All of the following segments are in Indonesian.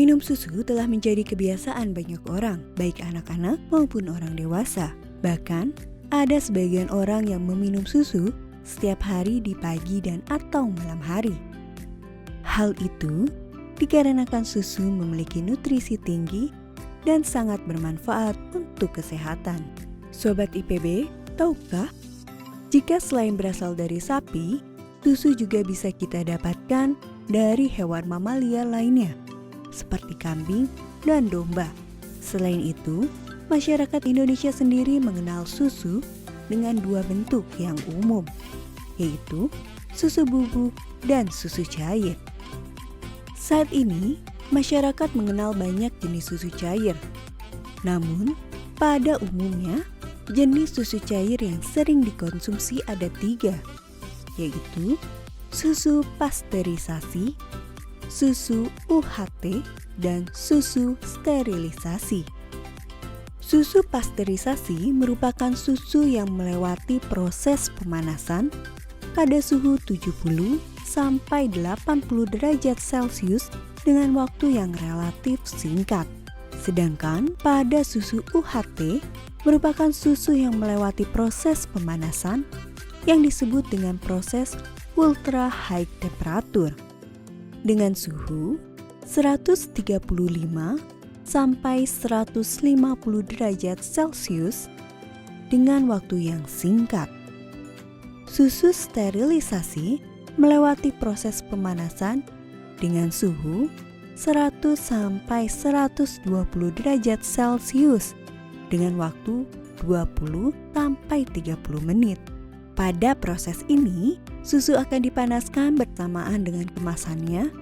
Minum susu telah menjadi kebiasaan banyak orang, baik anak-anak maupun orang dewasa. Bahkan, ada sebagian orang yang meminum susu setiap hari di pagi dan atau malam hari. Hal itu dikarenakan susu memiliki nutrisi tinggi dan sangat bermanfaat untuk kesehatan. Sobat IPB, tahukah? Jika selain berasal dari sapi, susu juga bisa kita dapatkan dari hewan mamalia lainnya, seperti kambing dan domba. Selain itu, masyarakat Indonesia sendiri mengenal susu dengan dua bentuk yang umum, yaitu susu bubuk dan susu cair. Saat ini, masyarakat mengenal banyak jenis susu cair. Namun, pada umumnya, jenis susu cair yang sering dikonsumsi ada 3, yaitu susu pasteurisasi, susu UHT, dan susu sterilisasi. Susu pasteurisasi merupakan susu yang melewati proses pemanasan pada suhu 70 sampai 80 derajat Celcius dengan waktu yang relatif singkat. Sedangkan pada susu UHT merupakan susu yang melewati proses pemanasan yang disebut dengan proses ultra high temperature dengan suhu 135 sampai 150 derajat Celcius dengan waktu yang singkat. Susu sterilisasi melewati proses pemanasan dengan suhu 100 sampai 120 derajat Celcius dengan waktu 20 sampai 30 menit. Pada proses ini, susu akan dipanaskan bersamaan dengan kemasannya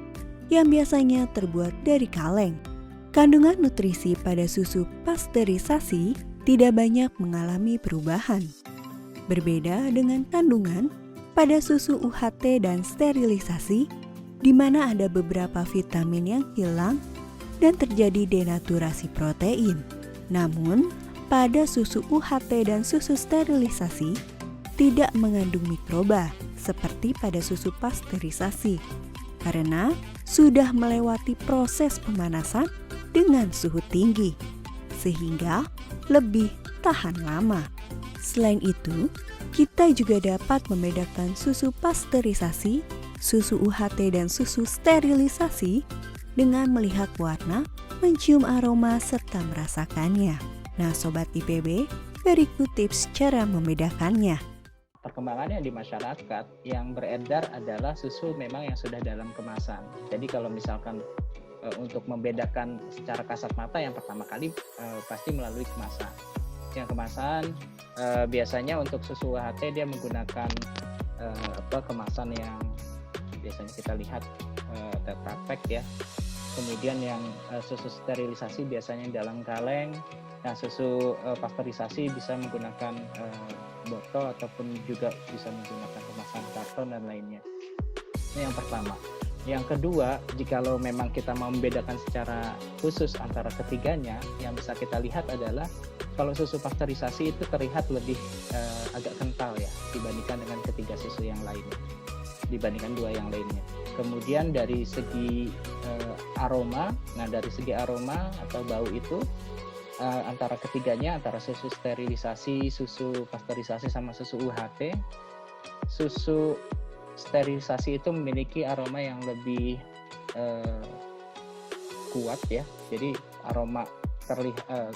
yang biasanya terbuat dari kaleng. Kandungan nutrisi pada susu pasteurisasi tidak banyak mengalami perubahan. Berbeda dengan kandungan pada susu UHT dan sterilisasi, di mana ada beberapa vitamin yang hilang dan terjadi denaturasi protein. Namun, pada susu UHT dan susu sterilisasi tidak mengandung mikroba seperti pada susu pasteurisasi karena sudah melewati proses pemanasan dengan suhu tinggi sehingga lebih tahan lama. Selain itu, kita juga dapat membedakan susu pasteurisasi, susu UHT dan susu sterilisasi dengan melihat warna, mencium aroma serta merasakannya. Nah, Sobat IPB, berikut tips cara membedakannya. Perkembangannya di masyarakat yang beredar adalah susu memang yang sudah dalam kemasan. Jadi kalau misalkan untuk membedakan secara kasat mata yang pertama kali pasti melalui kemasan. Yang kemasan biasanya untuk susu UHT dia menggunakan kemasan yang biasanya kita lihat Tetra Pak ya. Kemudian yang susu sterilisasi biasanya dalam kaleng. Nah, susu pasteurisasi bisa menggunakan botol ataupun juga bisa menggunakan kemasan karton dan lainnya. Ini yang pertama. Yang kedua, jikalau memang kita mau membedakan secara khusus antara ketiganya, yang bisa kita lihat adalah kalau susu pasteurisasi itu terlihat lebih agak kental ya dibandingkan dengan ketiga susu yang lainnya, dibandingkan dua yang lainnya. Kemudian dari segi aroma, nah dari segi aroma atau bau itu antara ketiganya, antara susu sterilisasi, susu pasteurisasi sama susu UHT, susu sterilisasi itu memiliki aroma yang lebih kuat ya. Jadi aroma terlihat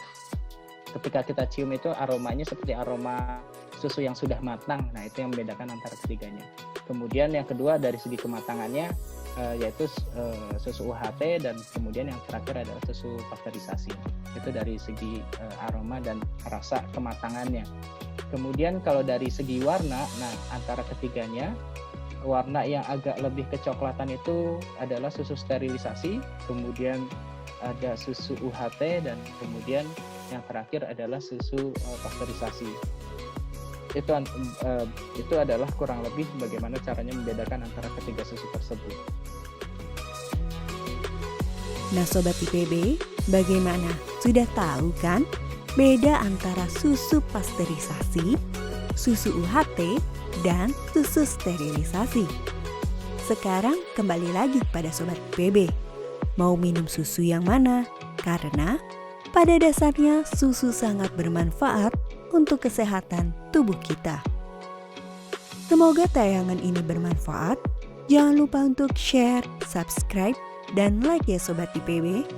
ketika kita cium itu aromanya seperti aroma susu yang sudah matang. Nah, itu yang membedakan antara ketiganya. Kemudian yang kedua dari segi kematangannya yaitu susu UHT, dan kemudian yang terakhir adalah susu pasteurisasi. Itu dari segi aroma dan rasa kematangannya. Kemudian kalau dari segi warna, nah antara ketiganya warna yang agak lebih kecoklatan itu adalah susu sterilisasi, kemudian ada susu UHT, dan kemudian yang terakhir adalah susu pasteurisasi. Itu adalah kurang lebih bagaimana caranya membedakan antara ketiga susu tersebut. Nah, Sobat IPB, bagaimana? Sudah tahu kan beda antara susu pasteurisasi, susu UHT, dan susu sterilisasi? Sekarang kembali lagi kepada Sobat IPB. mau minum susu yang mana, karena pada dasarnya susu sangat bermanfaat untuk kesehatan tubuh kita. Semoga tayangan ini bermanfaat. Jangan lupa untuk share, subscribe, dan like ya Sobat IPB.